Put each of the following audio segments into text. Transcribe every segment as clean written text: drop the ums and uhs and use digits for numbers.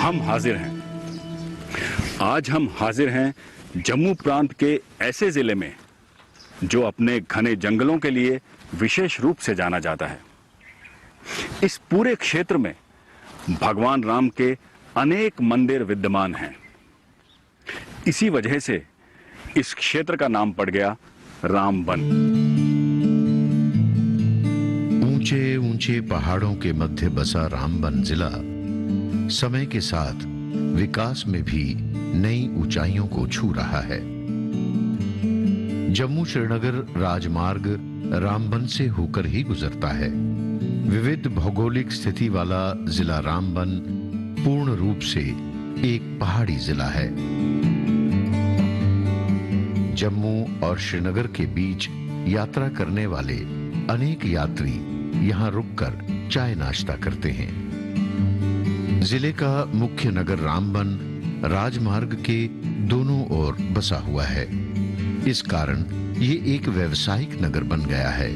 हम हाजिर हैं। आज हम हाजिर हैं जम्मू प्रांत के ऐसे जिले में जो अपने घने जंगलों के लिए विशेष रूप से जाना जाता है। इस पूरे क्षेत्र में भगवान राम के अनेक मंदिर विद्यमान हैं। इसी वजह से इस क्षेत्र का नाम पड़ गया रामबन। ऊंचे ऊंचे पहाड़ों के मध्य बसा रामबन जिला समय के साथ विकास में भी नई ऊंचाइयों को छू रहा है। जम्मू श्रीनगर राजमार्ग रामबन से होकर ही गुजरता है। विविध भौगोलिक स्थिति वाला जिला रामबन पूर्ण रूप से एक पहाड़ी जिला है। जम्मू और श्रीनगर के बीच यात्रा करने वाले अनेक यात्री यहां रुककर चाय नाश्ता करते हैं। जिले का मुख्य नगर रामबन राजमार्ग के दोनों ओर बसा हुआ है। इस कारण ये एक व्यावसायिक नगर बन गया है।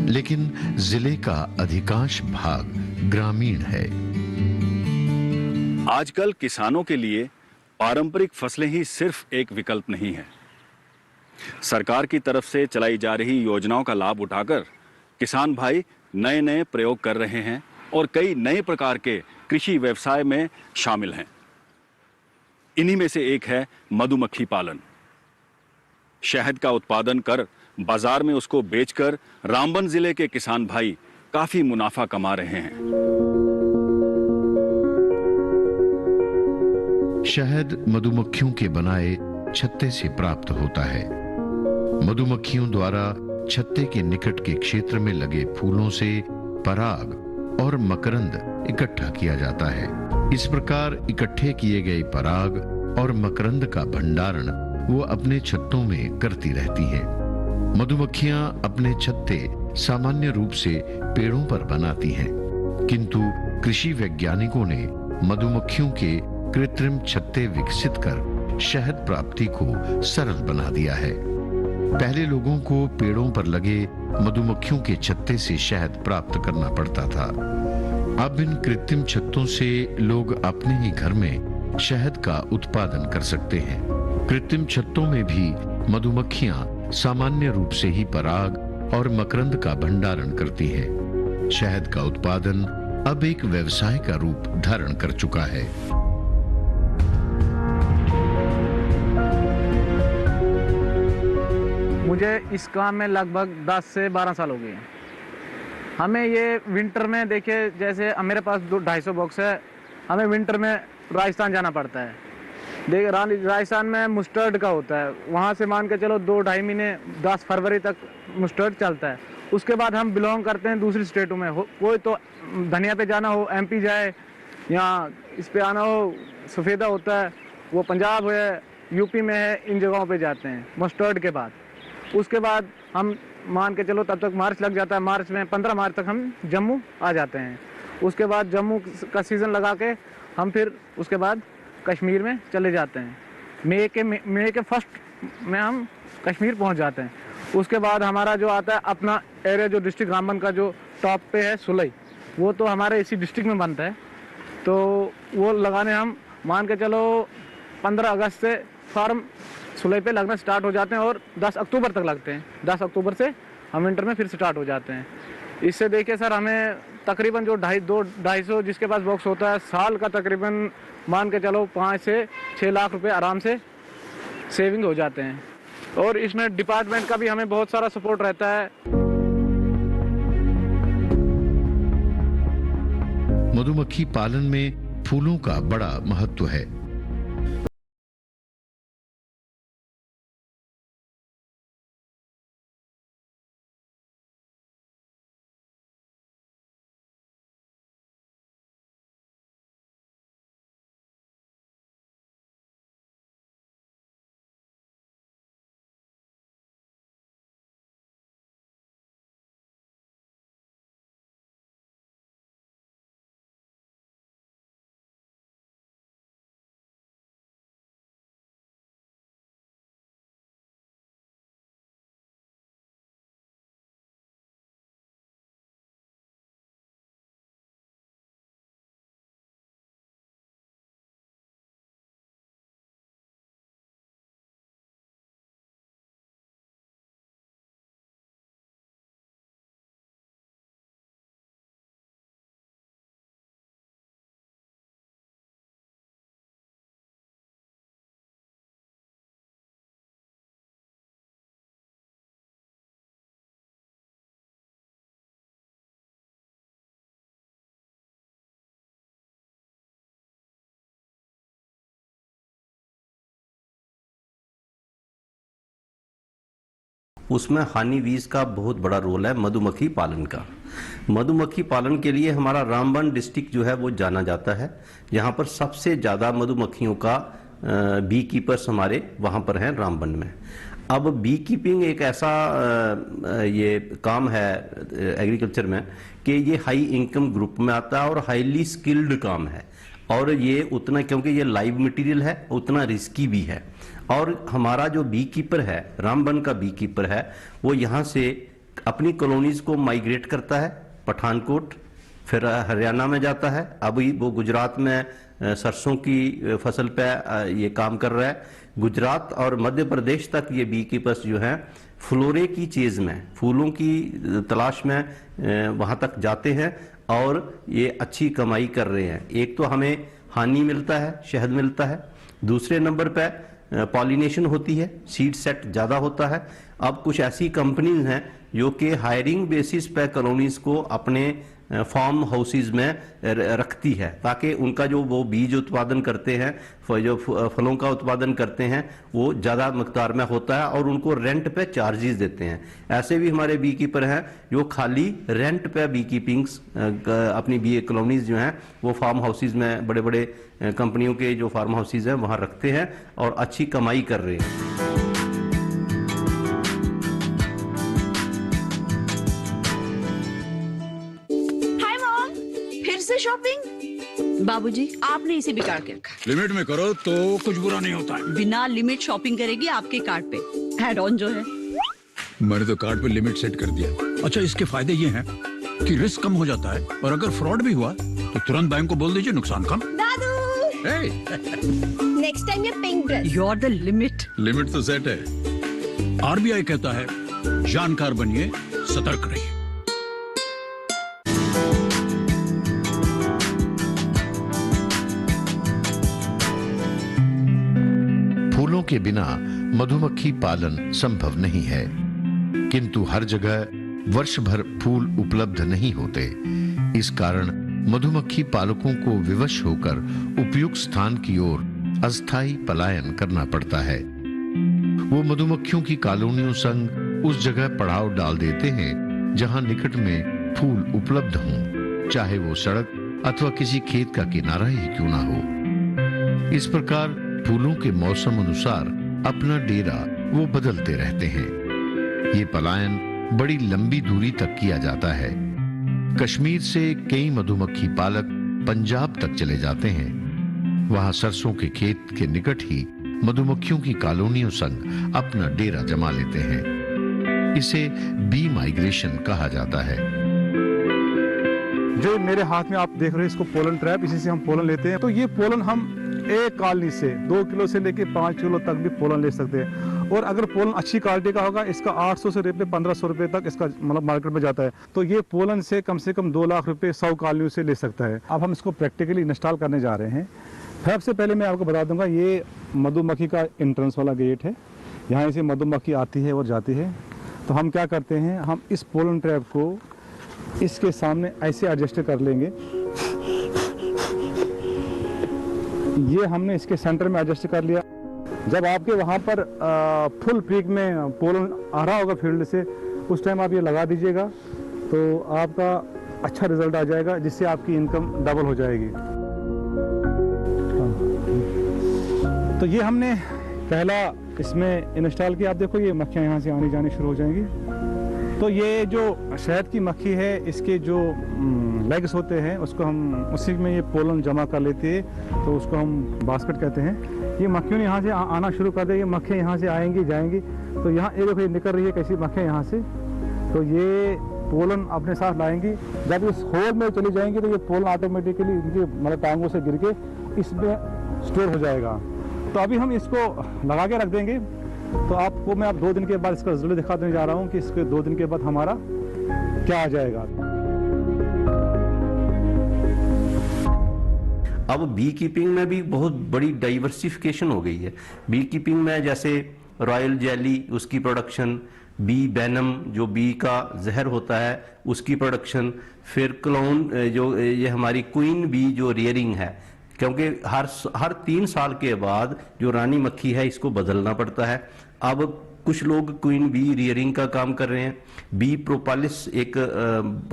लेकिन जिले का अधिकांश भाग ग्रामीण है। आजकल किसानों के लिए पारंपरिक फसलें ही सिर्फ एक विकल्प नहीं है। सरकार की तरफ से चलाई जा रही योजनाओं का लाभ उठाकर किसान भाई नए नए प्रयोग कर रहे हैं और कई नए प्रकार के कृषि व्यवसाय में शामिल हैं। इन्हीं में से एक है मधुमक्खी पालन। शहद का उत्पादन कर बाजार में उसको बेचकर रामबन जिले के किसान भाई काफी मुनाफा कमा रहे हैं। शहद मधुमक्खियों के बनाए छत्ते से प्राप्त होता है। मधुमक्खियों द्वारा छत्ते के निकट के क्षेत्र में लगे फूलों से पराग और मकरंद इकट्ठा किया जाता है। इस प्रकार इकट्ठे किए गए पराग और मकरंद का भंडारण वो अपने छत्तों में करती रहती हैं। मधुमक्खियां अपने छत्ते सामान्य रूप से पेड़ों पर बनाती हैं, किंतु कृषि वैज्ञानिकों ने मधुमक्खियों के कृत्रिम छत्ते विकसित कर शहद प्राप्ति को सरल बना दिया है। पहले लोगों को पेड़ों पर लगे मधुमक्खियों के छत्ते से शहद प्राप्त करना पड़ता था। अब इन कृत्रिम छत्तों से लोग अपने ही घर में शहद का उत्पादन कर सकते हैं। कृत्रिम छत्तों में भी मधुमक्खियां सामान्य रूप से ही पराग और मकरंद का भंडारण करती हैं। शहद का उत्पादन अब एक व्यवसाय का रूप धारण कर चुका है। मुझे इस काम में लगभग 10 से 12 साल हो गए हैं। हमें ये विंटर में देखिए, जैसे मेरे पास 250 बॉक्स है। हमें विंटर में राजस्थान जाना पड़ता है। देखिए राजस्थान में मस्टर्ड का होता है। वहाँ से मान के चलो 2-2.5 महीने 10 फरवरी तक मस्टर्ड चलता है। उसके बाद हम बिलोंग करते हैं दूसरी स्टेटों में। कोई तो धनिया पे जाना हो MP जाए, या इस पे आना हो सफ़ेदा होता है, वो पंजाब है, UP में है, इन जगहों पे जाते हैं मस्टर्ड के बाद। उसके बाद हम मान के चलो तब तक मार्च लग जाता है। मार्च में 15 मार्च तक हम जम्मू आ जाते हैं। उसके बाद जम्मू का सीज़न लगा के हम फिर उसके बाद कश्मीर में चले जाते हैं। मई के फर्स्ट में हम कश्मीर पहुंच जाते हैं। उसके बाद हमारा जो आता है अपना एरिया, जो डिस्ट्रिक्ट रामबन का जो टॉप पे है सुलई, वो तो हमारे इसी डिस्ट्रिक्ट में बनता है। तो वो लगाने हम मान के चलो 15 अगस्त से फार्म सुलई पे लगना स्टार्ट हो जाते हैं और 10 अक्टूबर तक लगते हैं। 10 अक्टूबर से हम विंटर में फिर स्टार्ट हो जाते हैं। इससे देखिए सर, हमें तकरीबन जो 250 जिसके पास बॉक्स होता है, साल का तकरीबन मान के चलो 5 से 6 लाख रुपए आराम से सेविंग हो जाते हैं। और इसमें डिपार्टमेंट का भी हमें बहुत सारा सपोर्ट रहता है। मधुमक्खी पालन में फूलों का बड़ा महत्व है। उसमें हनी बीज का बहुत बड़ा रोल है मधुमक्खी पालन का। मधुमक्खी पालन के लिए हमारा रामबन डिस्ट्रिक्ट जो है वो जाना जाता है, जहाँ पर सबसे ज़्यादा मधुमक्खियों का बी कीपर्स हमारे वहाँ पर हैं रामबन में। अब बी कीपिंग एक ऐसा ये काम है एग्रीकल्चर में कि ये हाई इनकम ग्रुप में आता है और हाईली स्किल्ड काम है, और ये उतना, क्योंकि ये लाइव मटेरियल है, उतना रिस्की भी है। और हमारा जो बी कीपर है, रामबन का बी कीपर है, वो यहाँ से अपनी कॉलोनीज को माइग्रेट करता है, पठानकोट, फिर हरियाणा में जाता है, अभी वो गुजरात में सरसों की फसल पे ये काम कर रहा है। गुजरात और मध्य प्रदेश तक ये बी कीपर्स जो हैं फ्लोरे की चीज में, फूलों की तलाश में वहाँ तक जाते हैं और ये अच्छी कमाई कर रहे हैं। एक तो हमें हानि मिलता है, शहद मिलता है, दूसरे नंबर पे पॉलिनेशन होती है, सीड सेट ज़्यादा होता है। अब कुछ ऐसी कंपनीज हैं जो कि हायरिंग बेसिस पे कॉलोनीज को अपने फार्म हाउसेज में रखती है, ताकि उनका जो वो बीज उत्पादन करते हैं, जो फलों का उत्पादन करते हैं, वो ज़्यादा मकदार में होता है और उनको रेंट पे चार्जेस देते हैं। ऐसे भी हमारे बी कीपर हैं जो खाली रेंट पे बी कीपिंग्स अपनी बी कॉलोनीज जो हैं वो फार्म हाउसेज में, बड़े बड़े कंपनियों के जो फार्म हाउसेज हैं वहाँ रखते हैं और अच्छी कमाई कर रहे हैं। शॉपिंग बाबूजी, आपने इसे बिगाड़ के रखा। लिमिट में करो तो कुछ बुरा नहीं होता है। बिना लिमिट शॉपिंग करेगी आपके कार्ड पे ऐड ऑन जो है। मैंने तो कार्ड पे लिमिट सेट कर दिया। अच्छा, इसके फायदे ये हैं कि रिस्क कम हो जाता है और अगर फ्रॉड भी हुआ तो तुरंत बैंक को बोल दीजिए, नुकसान कम। दादू नेक्स्ट टाइम ये pink dress. You are the limit. Limit तो सेट है। आरबीआई कहता है जानकार बनिए, सतर्क रहिए। फूलों के बिना मधुमक्खी पालन संभव नहीं है, किंतु हर जगह वर्ष भर फूल उपलब्ध नहीं होते। इस कारण मधुमक्खी पालकों को विवश होकर उपयुक्त स्थान की ओर अस्थायी पलायन करना पड़ता है। वो मधुमक्खियों की कॉलोनियों संग उस जगह पड़ाव डाल देते हैं जहां निकट में फूल उपलब्ध हों, चाहे वो सड़क अथवा किसी खेत का किनारा ही क्यों ना हो। इस प्रकार फूलों के मौसम अनुसार अपना डेरा वो बदलते रहते हैं। ये पलायन बड़ी लंबी दूरी तक किया जाता है। कश्मीर से कई मधुमक्खी पालक पंजाब तक चले जाते हैं। वहां सरसों के खेत के निकट ही मधुमक्खियों की कॉलोनियों संग अपना डेरा जमा लेते हैं। इसे बी माइग्रेशन कहा जाता है। जो मेरे हाथ में आप देख रहे हैं इसको पोलन ट्रैप, इसी से हम पोलन लेते हैं। तो ये पोलन हम एक कॉलोनी से 2 किलो से लेके 5 किलो तक भी पोलन ले सकते हैं। और अगर पोलन अच्छी क्वालिटी का होगा, इसका 800 से लेकर 1500 रुपए तक इसका मतलब मार्केट में जाता है। तो ये पोलन से कम 2 लाख रुपए 100 कॉलोनियों से ले सकता है। अब हम इसको प्रैक्टिकली इंस्टॉल करने जा रहे हैं। सबसे पहले मैं आपको बता दूंगा, ये मधुमक्खी का एंट्रेंस वाला गेट है। यहाँ से मधुमक्खी आती है और जाती है। तो हम क्या करते हैं, हम इस पोलन ट्रैप को इसके सामने ऐसे एडजस्ट कर लेंगे। ये हमने इसके सेंटर में एडजस्ट कर लिया। जब आपके वहाँ पर फुल पीक में पोलन आ रहा होगा फील्ड से, उस टाइम आप ये लगा दीजिएगा तो आपका अच्छा रिजल्ट आ जाएगा, जिससे आपकी इनकम डबल हो जाएगी। तो ये हमने पहला इसमें इंस्टॉल किया। आप देखो ये मक्खियाँ यहाँ से आनी जानी शुरू हो जाएंगी। तो ये जो शहद की मक्खी है, इसके जो लेग्स होते हैं उसको हम उसी में ये पोलन जमा कर लेते हैं, तो उसको हम बास्केट कहते हैं। ये मक्खियों ने यहाँ से आना शुरू कर दिया। ये मक्खियाँ यहाँ से आएंगी जाएंगी। तो यहाँ ये देखो ये निकल रही है कैसी मक्खियाँ यहाँ से। तो ये पोलन अपने साथ लाएंगी। जब इस होल में चली जाएंगी तो ये पोलन ऑटोमेटिकली इनकी मतलब टांगों से गिर के इसमें स्टोर हो जाएगा। तो अभी हम इसको लगा के रख देंगे। तो आपको मैं अब 2 दिन के बाद इसका रिजल्ट दिखा देने जा रहा हूँ कि इसके 2 दिन के बाद हमारा क्या आ जाएगा। अब बी कीपिंग में भी बहुत बड़ी डाइवर्सिफिकेशन हो गई है। बी कीपिंग में जैसे रॉयल जेली, उसकी प्रोडक्शन, बी वेनम जो बी का जहर होता है उसकी प्रोडक्शन, फिर क्लोन जो ये हमारी क्वीन बी जो रियरिंग है, क्योंकि हर 3 साल के बाद जो रानी मक्खी है इसको बदलना पड़ता है। अब कुछ लोग क्वीन बी रियरिंग का काम कर रहे हैं। बी प्रोपालिस एक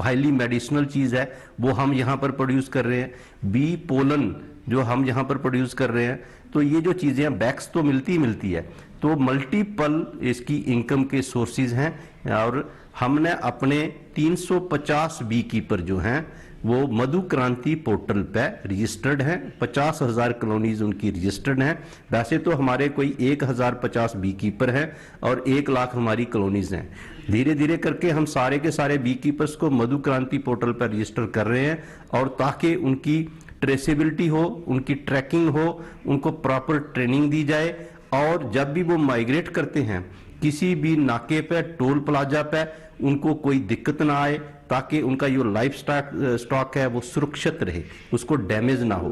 हाईली मेडिसिनल चीज है, वो हम यहाँ पर प्रोड्यूस कर रहे हैं। बी पोलन जो हम यहाँ पर प्रोड्यूस कर रहे हैं। तो ये जो चीजें हैं, बैक्स तो मिलती है, तो मल्टीपल इसकी इनकम के सोर्सेज हैं। और हमने अपने 350 बी कीपर जो हैं वो मधु क्रांति पोर्टल पे रजिस्टर्ड हैं। 50,000 कॉलोनीज उनकी रजिस्टर्ड हैं। वैसे तो हमारे कोई 1050 बी कीपर हैं और 1 लाख हमारी कॉलोनीज हैं। धीरे धीरे करके हम सारे के सारे बी कीपर्स को मधु क्रांति पोर्टल पर रजिस्टर कर रहे हैं, और ताकि उनकी ट्रेसेबिलिटी हो, उनकी ट्रैकिंग हो, उनको प्रॉपर ट्रेनिंग दी जाए, और जब भी वो माइग्रेट करते हैं किसी भी नाके पे, टोल प्लाजा पे, उनको कोई दिक्कत ना आए, ताकि उनका जो लाइफ स्टॉक है वो सुरक्षित रहे, उसको डैमेज ना हो।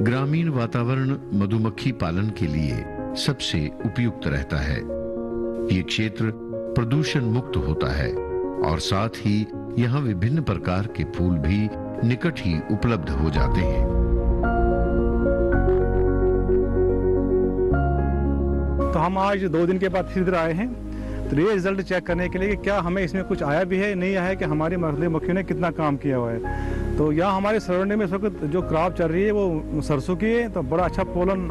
ग्रामीण वातावरण मधुमक्खी पालन के लिए सबसे उपयुक्त रहता है। ये क्षेत्र प्रदूषण मुक्त होता है और साथ ही यहाँ विभिन्न प्रकार के फूल भी निकट ही उपलब्ध हो जाते हैं। तो हम आज 2 दिन के बाद फिर इधर आए हैं, तो ये रिजल्ट चेक करने के लिए कि क्या हमें इसमें कुछ आया भी है, नहीं आया है, कि हमारी मधुमक्खियों ने कितना काम किया हुआ है। तो यहाँ हमारे सराउंडिंग में इस वक्त जो क्रॉप चल रही है वो सरसों की है, तो बड़ा अच्छा पोलन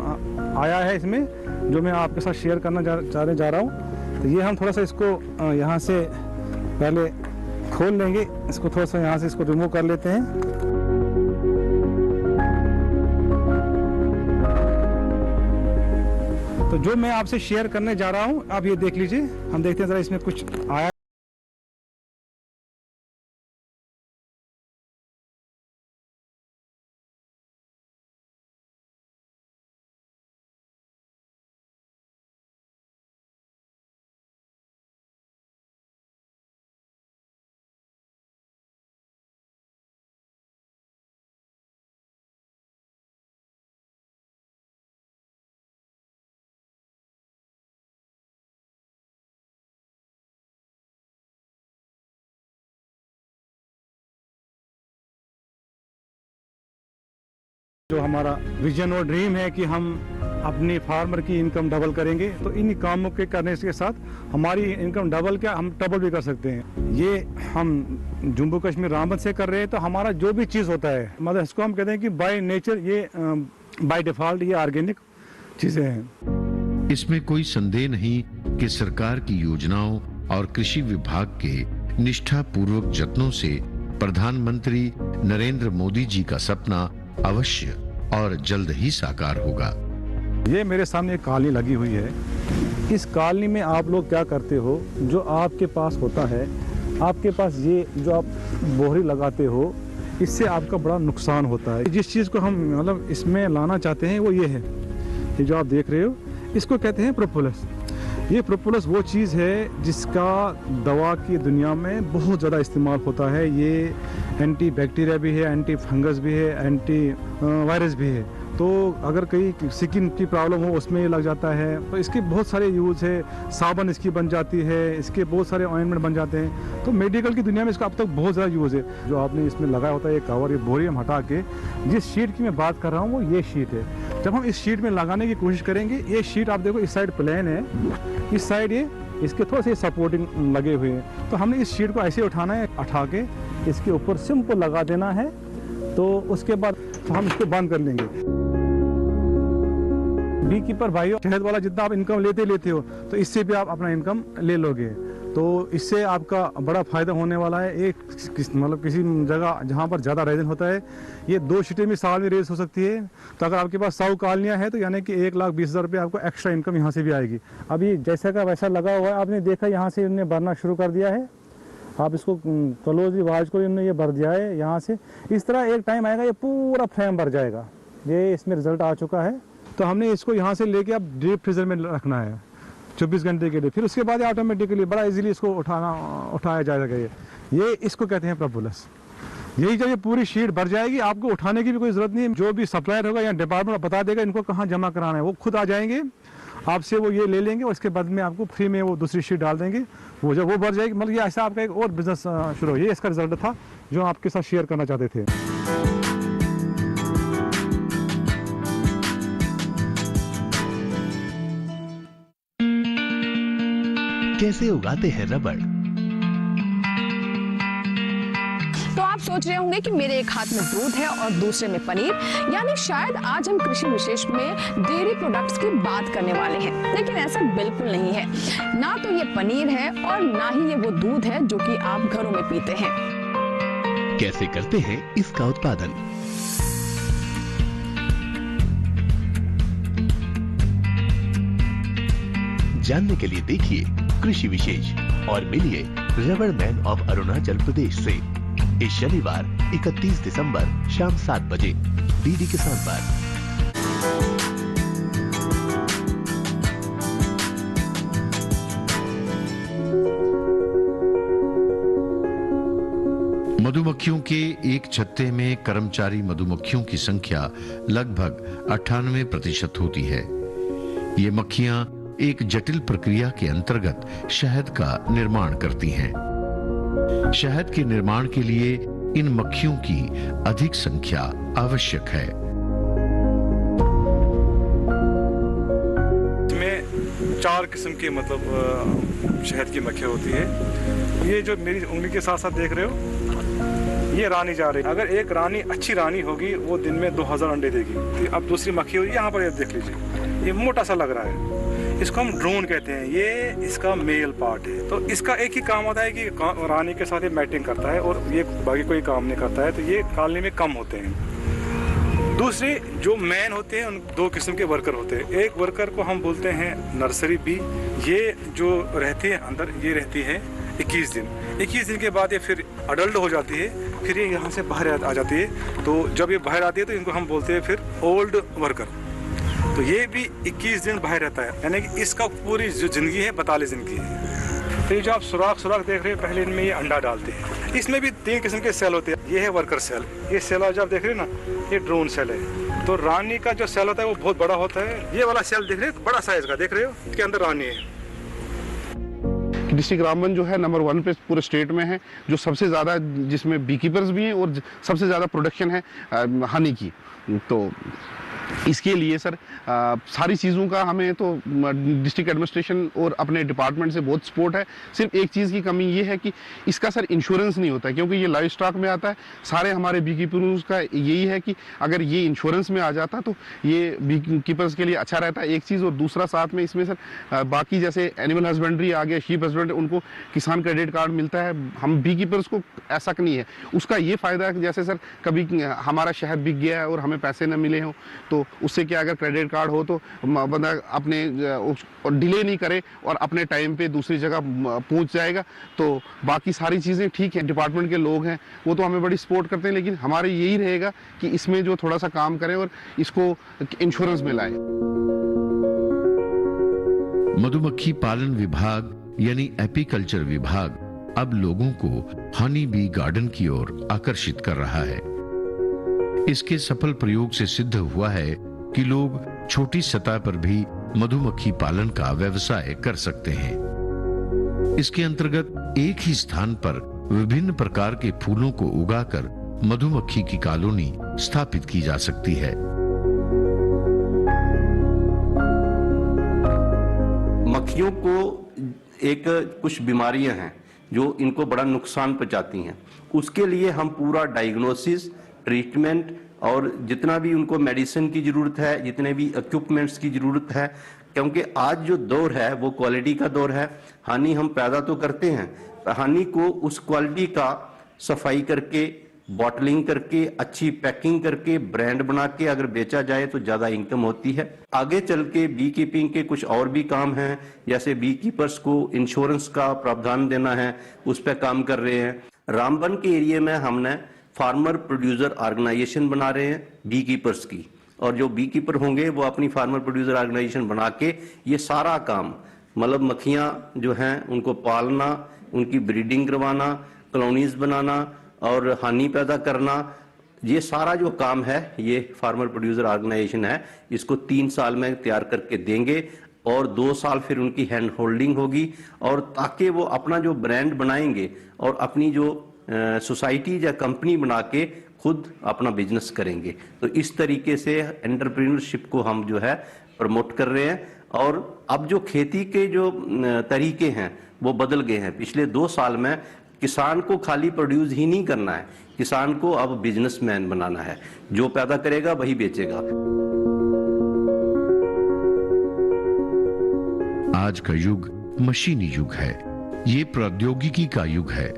आया है इसमें, जो मैं आपके साथ शेयर करना जा रहा हूँ। तो ये हम थोड़ा सा इसको यहाँ से पहले खोल लेंगे, इसको थोड़ा सा यहाँ से इसको रिमूव कर लेते हैं। तो जो मैं आपसे शेयर करने जा रहा हूं, आप ये देख लीजिए, हम देखते हैं जरा इसमें कुछ आया। जो हमारा विजन और ड्रीम है कि हम अपनी फार्मर की इनकम डबल करेंगे, तो इन कामों के करने के साथ हमारी इनकम डबल क्या, हम डबल भी कर सकते हैं। ये हम जम्मू कश्मीर रामबन से कर रहे हैं, तो हमारा जो भी चीज़ होता है, मतलब इसको हम कहते हैं कि बाय नेचर, ये बाय डिफॉल्ट ये ऑर्गेनिक चीज़ें हैं। इसमें कोई संदेह नहीं कि सरकार की योजनाओं और कृषि विभाग के निष्ठापूर्वक जतनों से प्रधानमंत्री नरेंद्र मोदी जी का सपना अवश्य और जल्द ही साकार होगा। ये मेरे सामने एक कॉलोनी लगी हुई है। इस कॉलोनी में आप लोग क्या करते हो, जो आपके पास होता है, आपके पास ये जो आप बोहरी लगाते हो, इससे आपका बड़ा नुकसान होता है। जिस चीज़ को हम मतलब इसमें लाना चाहते हैं वो ये है, ये जो आप देख रहे हो, इसको कहते हैं प्रोपोलिस। ये प्रोपोलिस वो चीज़ है जिसका दवा की दुनिया में बहुत ज़्यादा इस्तेमाल होता है। ये एंटी बैक्टीरिया भी है, एंटी फंगस भी है, एंटी वायरस भी है। तो अगर कहीं स्किन की प्रॉब्लम हो उसमें ये लग जाता है, तो इसके बहुत सारे यूज़ है। साबुन इसकी बन जाती है, इसके बहुत सारे ऑइंटमेंट बन जाते हैं। तो मेडिकल की दुनिया में इसका अब तक बहुत ज़्यादा यूज़ है। जो आपने इसमें लगाया होता है, ये कवर, ये बोरी हम हटा के जिस शीट की मैं बात कर रहा हूँ वो ये शीट है। जब हम इस शीट में लगाने की कोशिश करेंगे, ये शीट आप देखो इस साइड प्लेन है, इस साइड ये इसके थोड़े से सपोर्टिंग लगे हुए हैं। तो हमने इस शीट को ऐसे उठाना है, उठा के इसके ऊपर सिंपल लगा देना है। तो उसके बाद तो हम इसको बंद कर लेंगे। बी कीपर भाइयों, शहद वाला जितना आप इनकम लेते हो, तो इससे भी आप अपना इनकम ले लोगे। तो इससे आपका बड़ा फायदा होने वाला है। एक मतलब किसी जगह जहाँ पर ज़्यादा रेजन होता है, ये 2 शीटें भी साल में रेज हो सकती है। तो अगर आपके पास 100 कॉलोनियाँ हैं, तो यानी कि 1,20,000 रुपये आपको एक्स्ट्रा इनकम यहाँ से भी आएगी। अभी जैसा का वैसा लगा हुआ है, आपने देखा यहाँ से इन्होंने भरना शुरू कर दिया है। आप इसको क्लोजली वाच को इन्होंने ये भर दिया है यहाँ से। इस तरह एक टाइम आएगा ये पूरा फ्रेम भर जाएगा। ये इसमें रिजल्ट आ चुका है। तो हमने इसको यहाँ से लेके अब डीप फ्रीजर में रखना है 24 घंटे के लिए। फिर उसके बाद ऑटोमेटिकली बड़ा इजीली इसको उठाया जाएगा। ये इसको कहते हैं प्रोपोलिस। यही जब ये पूरी शीट भर जाएगी, आपको उठाने की भी कोई जरूरत नहीं है। जो भी सप्लायर होगा या डिपार्टमेंट बता देगा इनको कहाँ जमा कराना है, वो खुद आ जाएंगे आपसे, वो ये ले लेंगे और इसके बाद में आपको फ्री में वो दूसरी शीट डाल देंगे। वो जब वो भर जाएगी, मतलब ये ऐसा आपका एक और बिजनेस शुरू हो। ये इसका रिजल्ट था जो आपके साथ शेयर करना चाहते थे। कैसे उगाते हैं रबड़। तो आप सोच रहे होंगे कि मेरे एक हाथ में दूध है और दूसरे में पनीर, यानी शायद आज हम कृषि विशेष में डेयरी प्रोडक्ट्स की बात करने वाले हैं, लेकिन ऐसा बिल्कुल नहीं है। ना तो ये पनीर है और ना ही ये वो दूध है जो कि आप घरों में पीते हैं। कैसे करते हैं इसका उत्पादन। जानने के लिए देखिए कृषि विशेष और मिलिए रबड़ मैन ऑफ अरुणाचल प्रदेश से इस शनिवार 31 दिसंबर शाम 7 बजे डीडी किसान पर। मधुमक्खियों के एक छत्ते में कर्मचारी मधुमक्खियों की संख्या लगभग 98% होती है। ये मक्खियां एक जटिल प्रक्रिया के अंतर्गत शहद का निर्माण करती हैं। शहद के निर्माण के लिए इन मक्खियों की अधिक संख्या आवश्यक है। इसमें 4 किस्म की मतलब शहद की मक्खियाँ होती है। ये जो मेरी उंगली के साथ साथ देख रहे हो, ये रानी जा रही है। अगर एक रानी अच्छी रानी होगी वो दिन में 2000 अंडे देगी। तो अब दूसरी मक्खी होगी, यहाँ पर ये देख लीजिए, ये मोटा सा लग रहा है, इसको हम ड्रोन कहते हैं। ये इसका मेल पार्ट है। तो इसका एक ही काम होता है कि रानी के साथ ये मैटिंग करता है और ये बाकी कोई काम नहीं करता है। तो ये कॉलोनी में कम होते हैं। दूसरे जो मैन होते हैं, उन 2 किस्म के वर्कर होते हैं। एक वर्कर को हम बोलते हैं नर्सरी बी। ये जो रहती है अंदर, ये रहती है 21 दिन। 21 दिन के बाद ये फिर अडल्ट हो जाती है, फिर ये यहाँ से बाहर आ जाती है। तो जब ये बाहर आती है तो इनको हम बोलते हैं फिर ओल्ड वर्कर। तो ये भी 21 दिन बाहर रहता है, यानी कि इसका पूरी जो जिंदगी है 42 दिन की है। तो ये जो आप सुराख देख रहे हैं, पहले इनमें ये अंडा डालते हैं। इसमें भी 3 किस्म के सेल होते हैं। ये है वर्कर सेल। ये सेल जो आप देख रहे हैं ना, ये ड्रोन सेल है। तो रानी का जो सेल होता है वो बहुत बड़ा होता है। ये वाला सेल देख रहे हैं, बड़ा साइज का देख रहे हो, इसके अंदर रानी है। डिस्ट्रिक्ट रामबन जो है नंबर 1 पे पूरे स्टेट में है, जो सबसे ज़्यादा, जिसमें बी कीपर्स भी हैं और सबसे ज़्यादा प्रोडक्शन है हनी की। तो इसके लिए सर सारी चीज़ों का हमें तो डिस्ट्रिक्ट एडमिनिस्ट्रेशन और अपने डिपार्टमेंट से बहुत सपोर्ट है। सिर्फ एक चीज़ की कमी ये है कि इसका सर इंश्योरेंस नहीं होता है, क्योंकि ये लाइव स्टॉक में आता है। सारे हमारे बी कीपर्स का यही है कि अगर ये इंश्योरेंस में आ जाता तो ये बी कीपर्स के लिए अच्छा रहता है, एक चीज़। और दूसरा साथ में इसमें सर बाकी जैसे एनिमल हस्बेंड्री आ गया, शीप हस्बेंड्री, उनको किसान क्रेडिट कार्ड मिलता है। हम बी कीपर्स को ऐसा नहीं है। उसका ये फ़ायदा है कि जैसे सर कभी हमारा शहद बिक गया है और हमें पैसे न मिले हों, तो उससे क्या, अगर क्रेडिट कार्ड हो तो बंदा अपने डिले नहीं करे और अपने टाइम पे दूसरी जगह पहुंच जाएगा। तो बाकी सारी चीज़ें ठीक है। डिपार्टमेंट के लोग हैं वो तो हमें बड़ी सपोर्ट करते हैं, लेकिन हमारे यही रहेगा कि इसमें जो थोड़ा सा काम करें और इसको इंश्योरेंस में लाएं। मधुमक्खी पालन विभाग यानी एपीकल्चर विभाग अब लोगों को हनी बी गार्डन की ओर आकर्षित कर रहा है। इसके सफल प्रयोग से सिद्ध हुआ है कि लोग छोटी सतह पर भी मधुमक्खी पालन का व्यवसाय कर सकते हैं। इसके अंतर्गत एक ही स्थान पर विभिन्न प्रकार के फूलों को उगाकर मधुमक्खी की कॉलोनी स्थापित की जा सकती है। मक्खियों को एक कुछ बीमारियां हैं जो इनको बड़ा नुकसान पहुंचाती हैं। उसके लिए हम पूरा डायग्नोसिस, ट्रीटमेंट और जितना भी उनको मेडिसिन की जरूरत है, जितने भी इक्विपमेंट्स की जरूरत है, क्योंकि आज जो दौर है वो क्वालिटी का दौर है। हानि हम पैदा तो करते हैं, हानि को उस क्वालिटी का सफाई करके, बॉटलिंग करके, अच्छी पैकिंग करके, ब्रांड बना के अगर बेचा जाए तो ज्यादा इनकम होती है। आगे चल के बी कीपिंग के कुछ और भी काम हैं, जैसे बी कीपर्स को इंश्योरेंस का प्रावधान देना है, उस पर काम कर रहे हैं। रामबन के एरिया में हमने फार्मर प्रोड्यूसर ऑर्गेनाइजेशन बना रहे हैं बी कीपर्स की, और जो बी कीपर होंगे वो अपनी फार्मर प्रोड्यूसर ऑर्गेनाइजेशन बना के ये सारा काम, मतलब मक्खियां जो हैं उनको पालना, उनकी ब्रीडिंग करवाना, कॉलोनीज बनाना और हानि पैदा करना, ये सारा जो काम है ये फार्मर प्रोड्यूसर ऑर्गेनाइजेशन है। इसको 3 साल में तैयार करके देंगे और 2 साल फिर उनकी हैंड होल्डिंग होगी, और ताकि वो अपना जो ब्रांड बनाएंगे और अपनी जो सोसाइटी या कंपनी बना के खुद अपना बिजनेस करेंगे। तो इस तरीके से एंटरप्रेन्योरशिप को हम जो है प्रमोट कर रहे हैं। और अब जो खेती के जो तरीके हैं वो बदल गए हैं। पिछले 2 साल में किसान को खाली प्रोड्यूस ही नहीं करना है, किसान को अब बिजनेसमैन बनाना है। जो पैदा करेगा वही बेचेगा। आज का युग मशीनी युग है, ये प्रौद्योगिकी का युग है।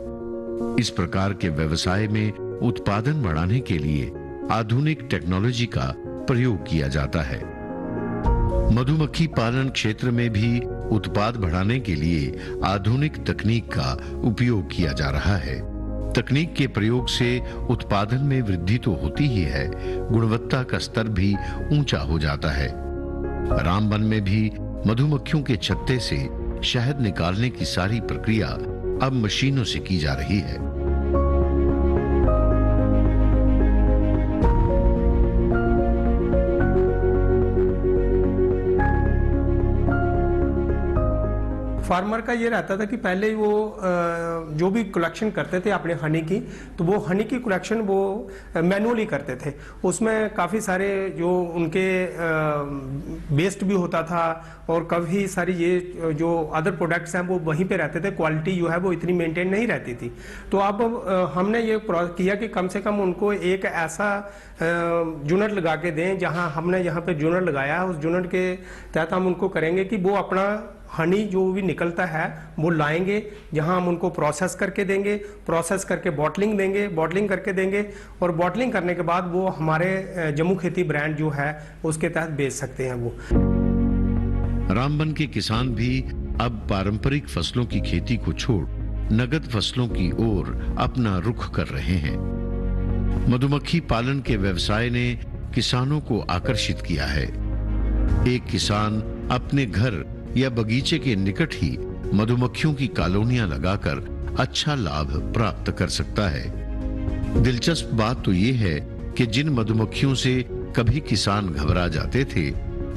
इस प्रकार के व्यवसाय में उत्पादन बढ़ाने के लिए आधुनिक टेक्नोलॉजी का प्रयोग किया जाता है। मधुमक्खी पालन क्षेत्र में भी उत्पाद बढ़ाने के लिए आधुनिक तकनीक का उपयोग किया जा रहा है। तकनीक के प्रयोग से उत्पादन में वृद्धि तो होती ही है, गुणवत्ता का स्तर भी ऊंचा हो जाता है। रामबन में भी मधुमक्खियों के छत्ते से शहद निकालने की सारी प्रक्रिया अब मशीनों से की जा रही है। फार्मर का ये रहता था कि पहले वो जो भी कलेक्शन करते थे अपने हनी की, तो वो हनी की कलेक्शन वो मैनुअली करते थे। उसमें काफ़ी सारे जो उनके वेस्ट भी होता था और काफ़ी सारी ये जो अदर प्रोडक्ट्स हैं वो वहीं पे रहते थे, क्वालिटी जो है वो इतनी मेंटेन नहीं रहती थी। तो अब हमने ये किया कि कम से कम उनको एक ऐसा यूनिट लगा के दें, जहां हमने यहाँ पे यूनिट लगाया है, उस यूनिट के तहत हम उनको करेंगे कि वो अपना हनी जो भी निकलता है वो लाएंगे, जहां हम उनको प्रोसेस करके देंगे, प्रोसेस करके बॉटलिंग देंगे, बॉटलिंग करके देंगे और बॉटलिंग करने के बाद वो हमारे जम्मू खेती ब्रांड जो है उसके तहत बेच सकते हैं। वो रामबन के किसान भी अब पारंपरिक फसलों की खेती को छोड़ नगद फसलों की ओर अपना रुख कर रहे हैं। मधुमक्खी पालन के व्यवसाय ने किसानों को आकर्षित किया है। एक किसान अपने घर या बगीचे के निकट ही मधुमक्खियों की कॉलोनियां लगाकर अच्छा लाभ प्राप्त कर सकता है। दिलचस्प बात तो यह है कि जिन मधुमक्खियों से कभी किसान घबरा जाते थे,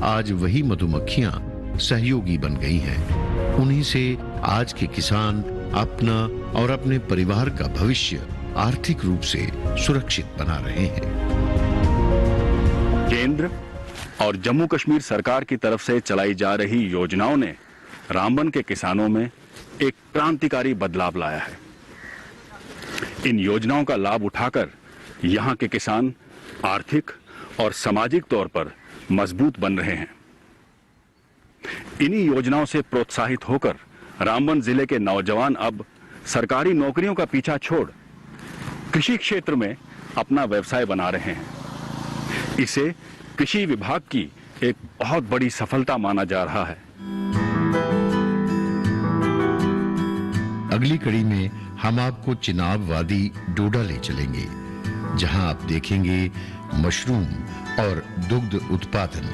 आज वही मधुमक्खियां सहयोगी बन गई हैं। उन्हीं से आज के किसान अपना और अपने परिवार का भविष्य आर्थिक रूप से सुरक्षित बना रहे हैं। केंद्र और जम्मू कश्मीर सरकार की तरफ से चलाई जा रही योजनाओं ने रामबन के किसानों में एक क्रांतिकारी बदलाव लाया है। इन योजनाओं का लाभ उठाकर यहां के किसान आर्थिक और सामाजिक तौर पर मजबूत बन रहे हैं। इन्हीं योजनाओं से प्रोत्साहित होकर रामबन जिले के नौजवान अब सरकारी नौकरियों का पीछा छोड़ कृषि क्षेत्र में अपना व्यवसाय बना रहे हैं। इसे कृषि विभाग की एक बहुत बड़ी सफलता माना जा रहा है। अगली कड़ी में हम आपको चिनाब वादी डोडा ले चलेंगे, जहां आप देखेंगे मशरूम और दुग्ध उत्पादन।